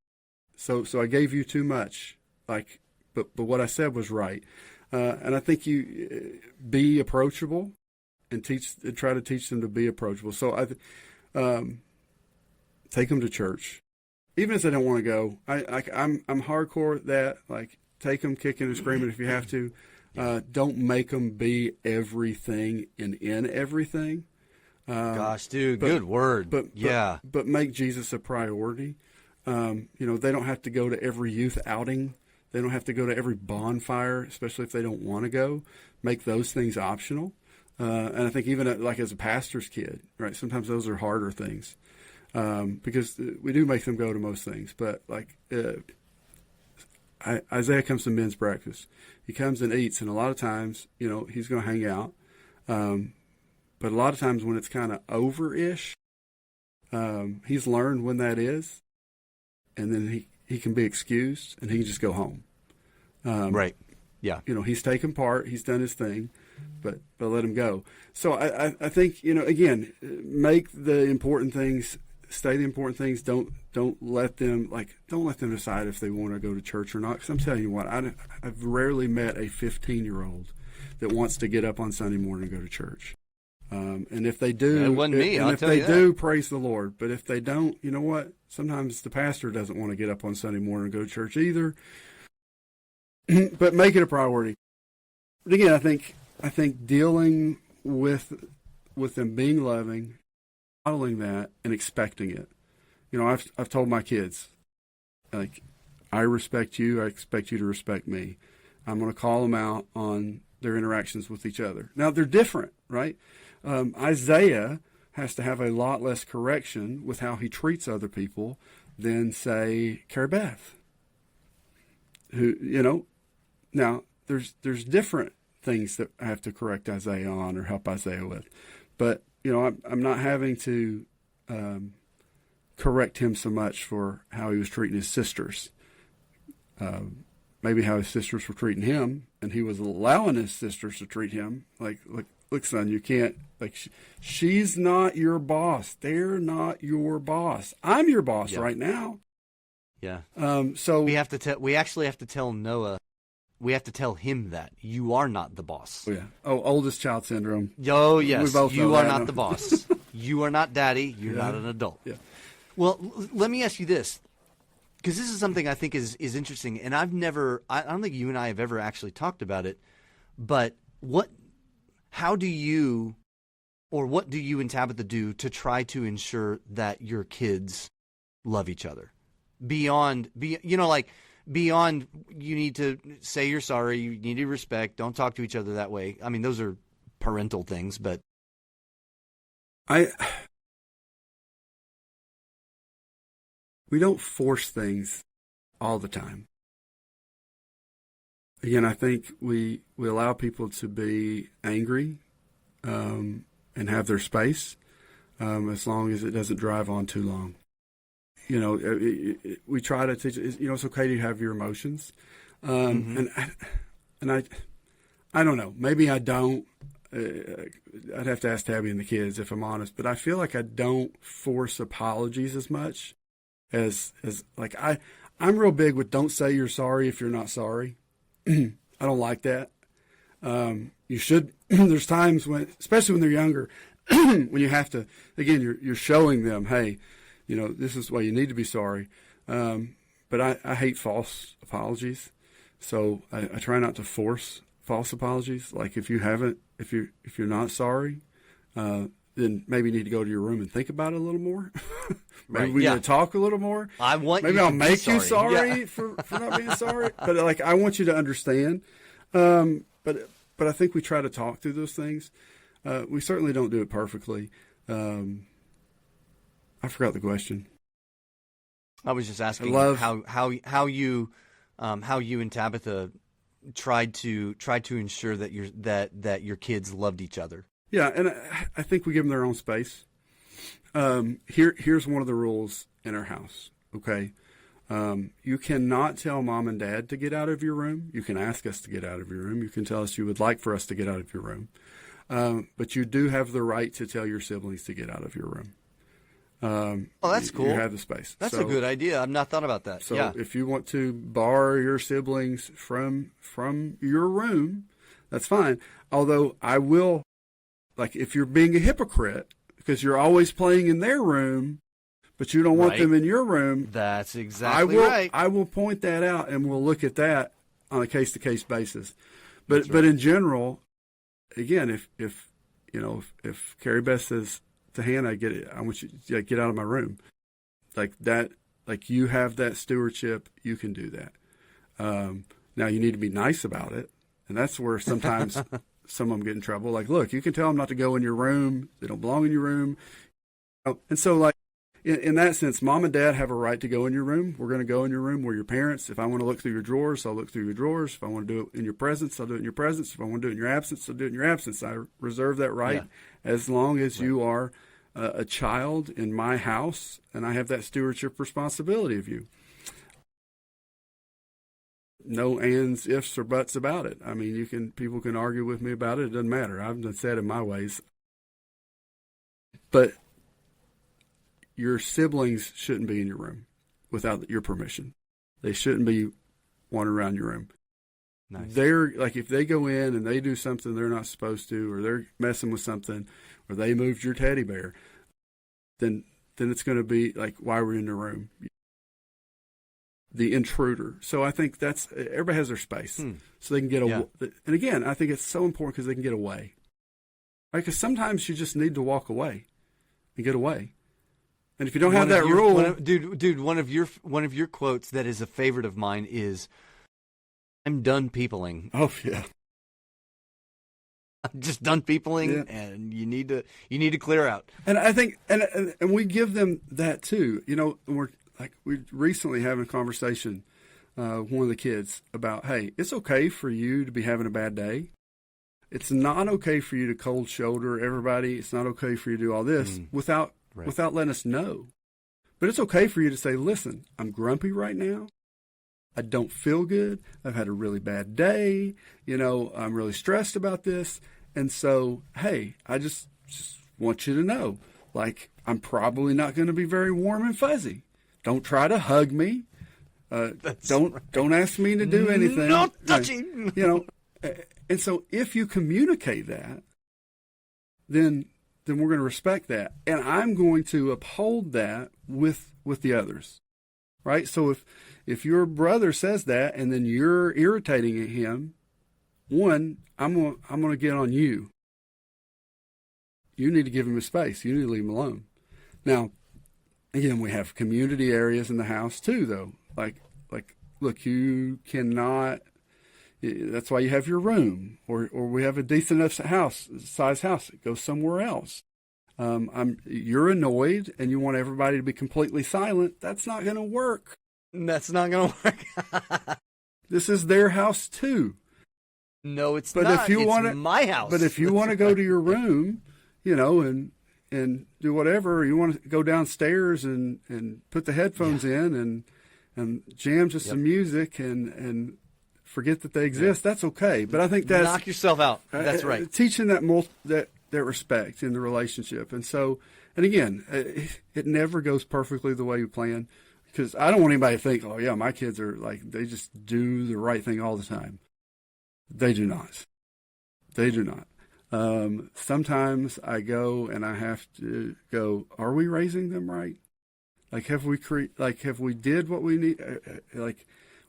So I gave you too much. But what I said was right. And I think you be approachable and try to teach them to be approachable. So take them to church. Even if they don't want to go, I'm hardcore at that. Like, take them kicking and screaming if you have to. Don't make them be everything and in everything. Gosh, dude, good word. But make Jesus a priority. They don't have to go to every youth outing. They don't have to go to every bonfire, especially if they don't want to go. Make those things optional. And I think even like as a pastor's kid, right? Sometimes those are harder things because we do make them go to most things. But like Isaiah comes to men's breakfast. He comes and eats, and a lot of times, he's going to hang out. But a lot of times when it's kind of over-ish, he's learned when that is, and then he can be excused, and he can just go home. Right. Yeah. He's taken part. He's done his thing, but let him go. So I think, again, make the important things, say the important things. Don't let them decide if they want to go to church or not. Because I'm telling you what, I've rarely met a 15-year-old that wants to get up on Sunday morning and go to church. And if they do, it wasn't me, and I'll if tell they you that. do, praise the Lord. But if they don't, you know what? Sometimes the pastor doesn't want to get up on Sunday morning and go to church either. But make it a priority. But again, I think dealing with them being loving, modeling that, and expecting it. I've told my kids, like, I respect you. I expect you to respect me. I'm going to call them out on their interactions with each other. Now, they're different, right? Isaiah has to have a lot less correction with how he treats other people than, say, Carrie Beth, who, now there's different things that I have to correct Isaiah on or help Isaiah with. But, I'm not having to correct him so much for how he was treating his sisters. Maybe how his sisters were treating him, and he was allowing his sisters to treat him. Like, look, son, you can't, she's not your boss. They're not your boss. I'm your boss right now. Yeah. So we actually have to tell Noah, we have to tell him that you are not the boss. Oh, yeah. Oh, oldest child syndrome. Oh, yes. We both You know are that, not no? the boss. You are not daddy. You're not an adult. Yeah. Well, let me ask you this, because this is something I think is interesting, and I don't think you and I have ever actually talked about it, but what do you and Tabitha do to try to ensure that your kids love each other? Beyond you need to say you're sorry, you need to respect, don't talk to each other that way. I mean, those are parental things, but we don't force things all the time. Again, I think we allow people to be angry and have their space as long as it doesn't drive on too long. We try to teach, it's okay to have your emotions. And I don't know, maybe I don't. I'd have to ask Tabby and the kids if I'm honest, but I feel like I don't force apologies as much as like I'm real big with don't say you're sorry if you're not sorry. I don't like that. You should. There's times when, especially when they're younger, when you have to. Again, you're showing them, hey, this is why you need to be sorry. But I hate false apologies, so I try not to force false apologies. Like if you're not sorry, then maybe you need to go to your room and think about it a little more. Maybe we need to talk a little more. Maybe I'll make you sorry for not being sorry. But I want you to understand. But I think we try to talk through those things. We certainly don't do it perfectly. I forgot the question. I was just asking how you and Tabitha tried to ensure that your kids loved each other. Yeah, and I think we give them their own space. Here's one of the rules in our house. Okay, you cannot tell mom and dad to get out of your room. You can ask us to get out of your room. You can tell us you would like for us to get out of your room. But you do have the right to tell your siblings to get out of your room. That's cool. You have the space. That's a good idea. I've not thought about that. So if you want to bar your siblings from your room, that's fine. Although I will, if you're being a hypocrite because you're always playing in their room, but you don't want them in your room. That's exactly right. I will point that out, and we'll look at that on a case-to-case basis. But in general, again, if Carrie Beth says to Hannah, I want you to get out of my room. Like that, you have that stewardship, you can do that. Now you need to be nice about it. And that's where sometimes some of them get in trouble. Like, look, you can tell them not to go in your room. They don't belong in your room. And so, like, in that sense, mom and dad have a right to go in your room. We're going to go in your room. We're your parents. If I want to look through your drawers, I'll look through your drawers. If I want to do it in your presence, I'll do it in your presence. If I want to do it in your absence, I'll do it in your absence. I reserve that right as long as you are a child in my house, and I have that stewardship responsibility of you. No ands, ifs, or buts about it. I mean, people can argue with me about it. It doesn't matter. I've done said in my ways. But your siblings shouldn't be in your room without your permission. They shouldn't be wandering around your room. Nice. They're like, if they go in and they do something they're not supposed to, or they're messing with something, or they moved your teddy bear, then it's going to be like, why were you in the room? The intruder. So I think everybody has their space, so they can get away. And again, I think it's so important because they can get away. Right? Because sometimes you just need to walk away and get away. And if you don't have that rule, one of your quotes that is a favorite of mine is, "I'm done peopling." Oh yeah, I'm just done peopling, and you need to clear out. And I think, and we give them that too. You know, we recently having a conversation with one of the kids about, hey, it's okay for you to be having a bad day. It's not okay for you to cold shoulder everybody. It's not okay for you to do all this without letting us know. But it's okay for you to say, listen, I'm grumpy right now. I don't feel good. I've had a really bad day. You know, I'm really stressed about this. And so, hey, I just want you to know, like, I'm probably not going to be very warm and fuzzy. Don't try to hug me. Don't ask me to do anything. No touching. You know, and so if you communicate that, then we're going to respect that, and I'm going to uphold that with the others, right? So if your brother says that, and then you're irritating at him, one, I'm going to get on you. You need to give him his space. You need to leave him alone. Now, again, we have community areas in the house too, though. Like, look, you cannot. That's why you have your room, or we have a decent enough size house. Go somewhere else. You're annoyed and you want everybody to be completely silent. That's not going to work. That's not going to work. This is their house too. No, it's not. It's my house. But if you want to go to your room, you know, and do whatever, you want to go downstairs and put the headphones in and jam to some music and forget that they exist. That's okay. But I think that's knock yourself out. That's right. Teaching that respect in the relationship. And so, and again, it never goes perfectly the way you plan, because I don't want anybody to think, oh yeah, my kids are like, they just do the right thing all the time. They do not. They do not. Sometimes I go and I have to go, are we raising them right? Like, have we did what we need? Like,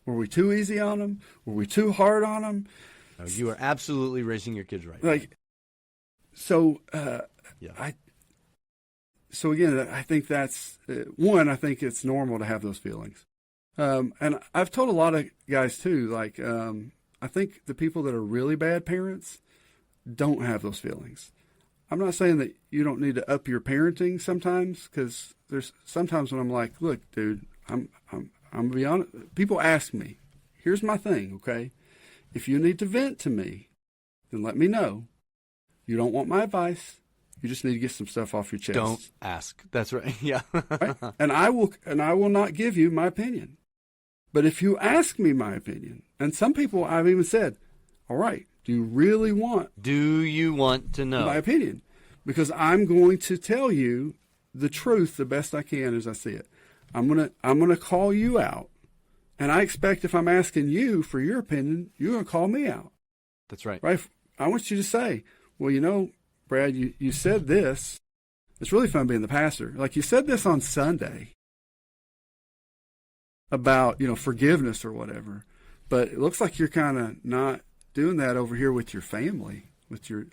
were we too easy on them? Were we too hard on them? No, you are absolutely raising your kids right. Like, so, So again, I think that's one. I think it's normal to have those feelings, and I've told a lot of guys too. Like, I think the people that are really bad parents don't have those feelings. I'm not saying that you don't need to up your parenting sometimes, because there's sometimes when I'm like, look, dude, I'm gonna be honest. People ask me, here's my thing, okay? If you need to vent to me, then let me know. You don't want my advice. You just need to get some stuff off your chest. Don't ask. That's right. Yeah. Right? And I will not give you my opinion. But if you ask me my opinion, and some people I've even said, all right, do you want to know my opinion? Because I'm going to tell you the truth the best I can as I see it. I'm gonna call you out, and I expect if I'm asking you for your opinion, you're gonna call me out. That's right. Right? I want you to say, well, you know, Brad, you said this. It's really fun being the pastor. Like, you said this on Sunday about, you know, forgiveness or whatever, but it looks like you're kind of not doing that over here with your family, with your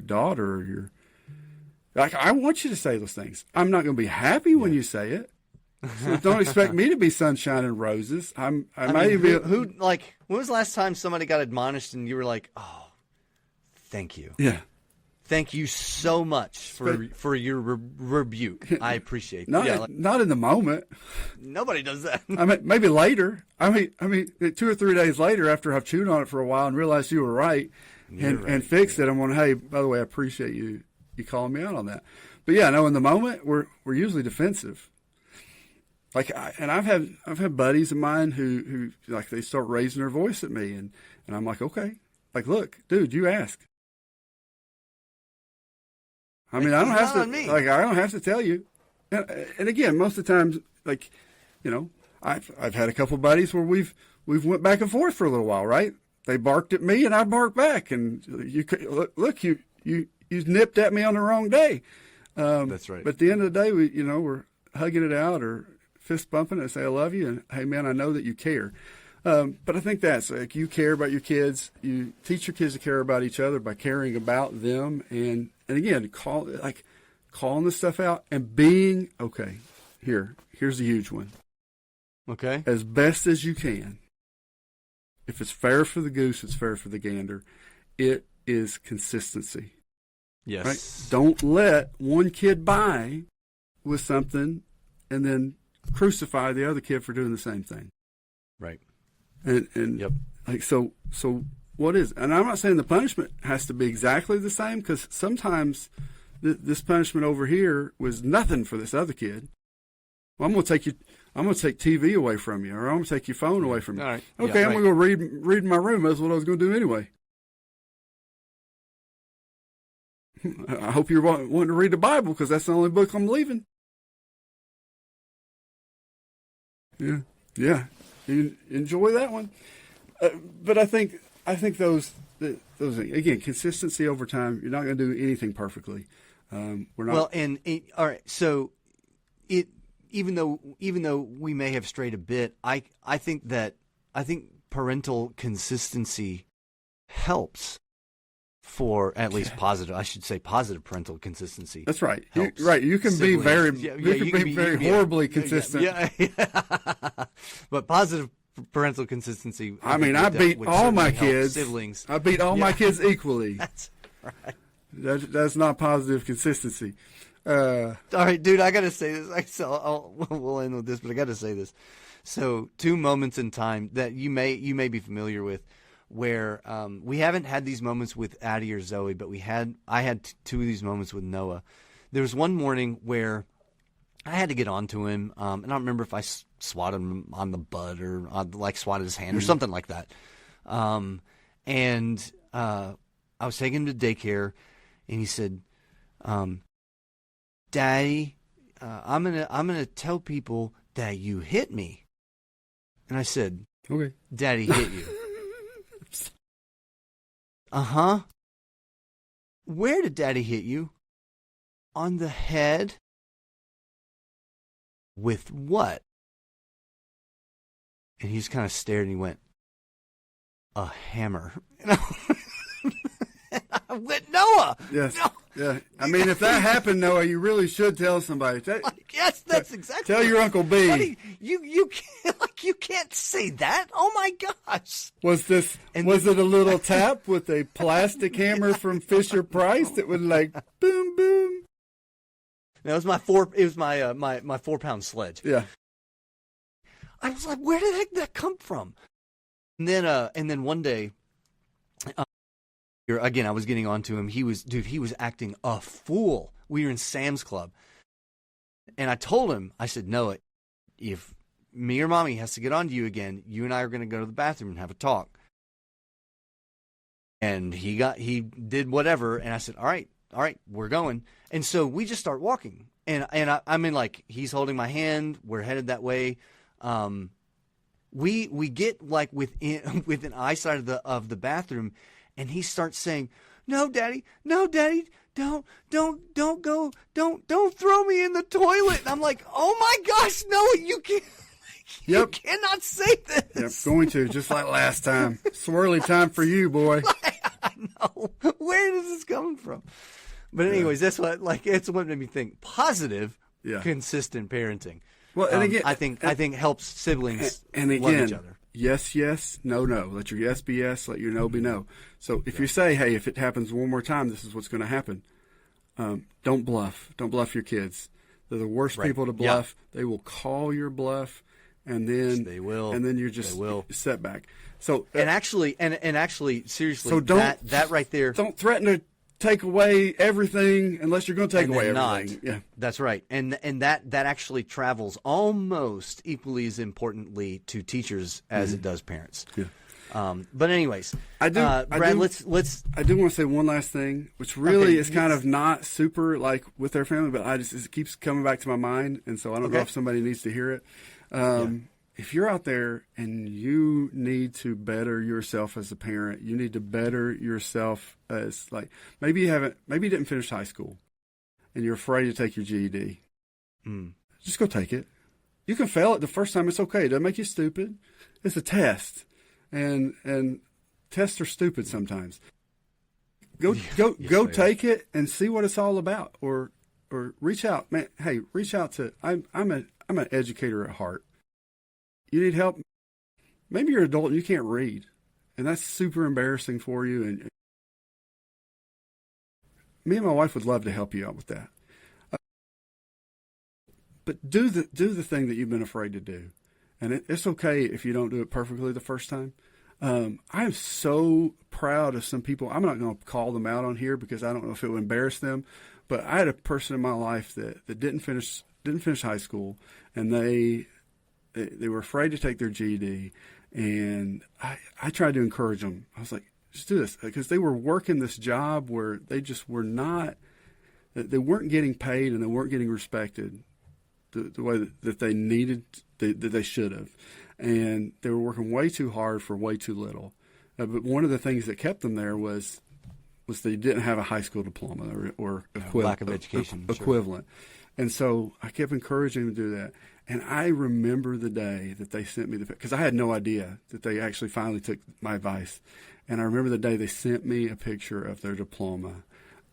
daughter or your. Like, I want you to say those things. I'm not going to be happy when you say it. So don't expect me to be sunshine and roses. I might mean, when was the last time somebody got admonished and you were like, oh, thank you. Yeah. Thank you so much for your rebuke. I appreciate it. Not in the moment. Nobody does that. I mean, maybe later. I mean, 2 or 3 days later, after I've chewed on it for a while and realized you were right and fixed it, I'm going, hey, by the way, I appreciate you calling me out on that. But yeah, no, in the moment, we're usually defensive. Like, I've had buddies of mine who like they start raising their voice at me, and I'm like, okay, like, look, dude, you ask. I mean, I don't have to. Like, I don't have to tell you. And again, most of the times, like, you know, I've had a couple of buddies where we've went back and forth for a little while, right? They barked at me and I barked back, and you nipped at me on the wrong day. That's right. But at the end of the day, we're hugging it out or fist bumping and say, I love you. And hey, man, I know that you care. But I think that's like, you care about your kids. You teach your kids to care about each other by caring about them. And again, calling this stuff out and being okay. Here's a huge one. Okay. As best as you can. If it's fair for the goose, it's fair for the gander. It is consistency. Yes. Right? Don't let one kid buy with something and then crucify the other kid for doing the same thing. Right. And yep. Like, so what is, and I'm not saying the punishment has to be exactly the same, because sometimes this punishment over here was nothing for this other kid. Well, I'm going to take TV away from you, or I'm going to take your phone away from you. All right. Okay, yeah, I'm going to go read in my room. That's what I was going to do anyway. I hope you're wanting to read the Bible, because that's the only book I'm leaving. Yeah. You enjoy that one. But I think those again, consistency over time. You're not going to do anything perfectly. We're not. Well, and all right. So even though we may have strayed a bit, I think parental consistency helps for at least positive. I should say positive parental consistency. That's right. Helps. You can be very horribly consistent. Yeah. But positive parental consistency. I mean, I beat all my kids. Siblings. I beat all my kids equally. That's right. That's not positive consistency. All right, dude, I got to say this. We'll end with this, but I got to say this. So 2 moments in time that you may be familiar with, where we haven't had these moments with Addie or Zoe, but I had 2 of these moments with Noah. There was one morning where I had to get onto him, and I don't remember if I swatted him on the butt or swatted his hand or something like that. And I was taking him to daycare, and he said, "Daddy, I'm gonna tell people that you hit me." And I said, "Okay, Daddy hit you." Uh-huh. Where did Daddy hit you? On the head? With what? And he just kind of stared and he went, "A hammer." And I went, "Noah!" Yes. No. Yeah. I mean, if that happened, Noah, you really should tell somebody. Yes, that's exactly. Tell your Uncle B. Buddy, you can't say that. Oh my gosh. Was it a little tap with a plastic hammer from Fisher Price that would like boom boom? That was my 4-pound sledge. Yeah. I was like, where did that come from? And then one day, again, I was getting onto him. He was acting a fool. We were in Sam's Club. And I told him, I said, "Noah, if me or Mommy has to get on to you again, you and I are going to go to the bathroom and have a talk." And he did whatever. And I said, all right, we're going. And so we just start walking. And I mean, like, he's holding my hand. We're headed that way. We get like within eyesight of the bathroom, and he starts saying, no, Daddy, don't go, don't throw me in the toilet." And I'm like, "Oh my gosh, Noah, you can't." You cannot say this. Yep, going to, just like last time. Swirly time for you, boy. I know. Where is this coming from? But anyways, that's what made me think. Positive, consistent parenting. Well, and again, I think helps siblings and love again, each other. yes, yes, no, no. Let your yes be yes, let your no be no. So if you say, hey, if it happens one more time, this is what's going to happen. Don't bluff. Don't bluff your kids. They're the worst people to bluff. They will call your bluff, and then they will. And then you're just set back. So and actually, seriously, so that right there. Don't threaten to take away everything unless you're going to take away everything. Yeah, that's right. And that actually travels almost equally as importantly to teachers as it does parents. Yeah. But anyways, Brad, let's. I do want to say one last thing, which really is kind of not super like with their family, but it keeps coming back to my mind, and so I don't know if somebody needs to hear it. If you're out there and you need to better yourself as a parent, you need to better yourself as like maybe you didn't finish high school, and you're afraid to take your GED. Just go take it. You can fail it the first time. It's okay. It doesn't make you stupid. It's a test. And tests are stupid sometimes. Go take it and see what it's all about, or reach out, man. Hey, reach out to. I'm an educator at heart. You need help. Maybe you're an adult and you can't read, and that's super embarrassing for you. And me and my wife would love to help you out with that. But do the thing that you've been afraid to do. And it's okay if you don't do it perfectly the first time. I am so proud of some people. I'm not going to call them out on here because I don't know if it would embarrass them. But I had a person in my life that didn't finish high school, and they were afraid to take their GED. And I tried to encourage them. I was like, just do this, because they were working this job where they just were not. They weren't getting paid and they weren't getting respected the way that they needed, that they should have. And they were working way too hard for way too little. But one of the things that kept them there was they didn't have a high school diploma or lack of education equivalent. Sure. And so I kept encouraging them to do that. And I remember the day that they sent me because I had no idea that they actually finally took my advice. And I remember the day they sent me a picture of their diploma.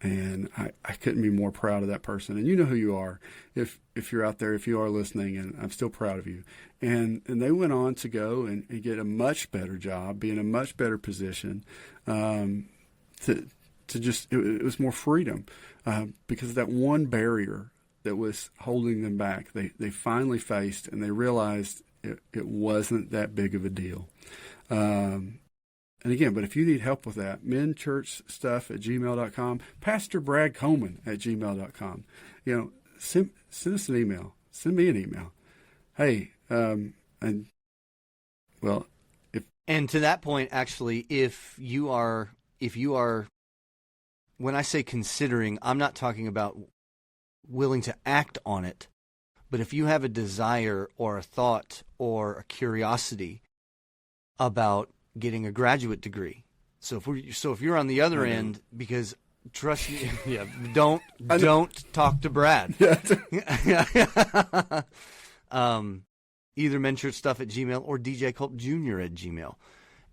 And I couldn't be more proud of that person. And you know who you are if you're out there, if you are listening, and I'm still proud of you. And they went on to go and get a much better job, be in a much better position, it was more freedom because of that one barrier that was holding them back. They finally faced, and they realized it wasn't that big of a deal. And again, but if you need help with that, menchurchstuff@gmail.com, Pastor Brad Coleman @gmail.com. Send us an email. Send me an email. Hey, and to that point, actually, if you are, when I say considering, I'm not talking about willing to act on it, but if you have a desire or a thought or a curiosity about getting a graduate degree. So if you're on the other end, because trust me, don't talk to Brad. Either menchurchstuff@gmail or DJ Culp Jr. @gmail.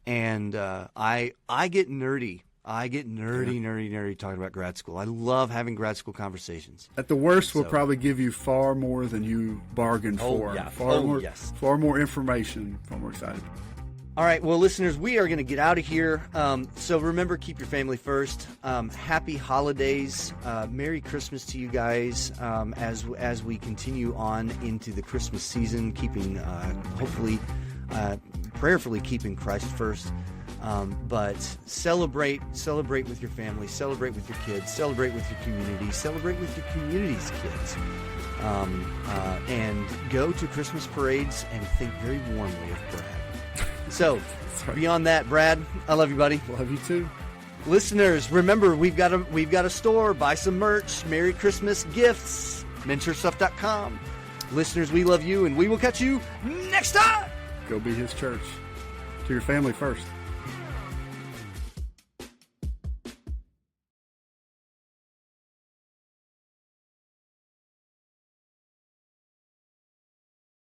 And I get nerdy. Nerdy talking about grad school. I love having grad school conversations. At the worst, we'll probably give you far more than you bargained for. Yeah. Far more information. Far more excited. All right, well, listeners, we are going to get out of here. So remember, keep your family first. Happy holidays. Merry Christmas to you guys as we continue on into the Christmas season, keeping, hopefully, prayerfully keeping Christ first. But celebrate with your family, celebrate with your kids, celebrate with your community, celebrate with your community's kids. And go to Christmas parades and think very warmly of Brad. So, beyond that, Brad, I love you, buddy. Love you too. Listeners, remember, we've got a store. Buy some merch. Merry Christmas gifts. menchurchstuff.com. Listeners, we love you, and we will catch you next time. Go be his church. To your family first.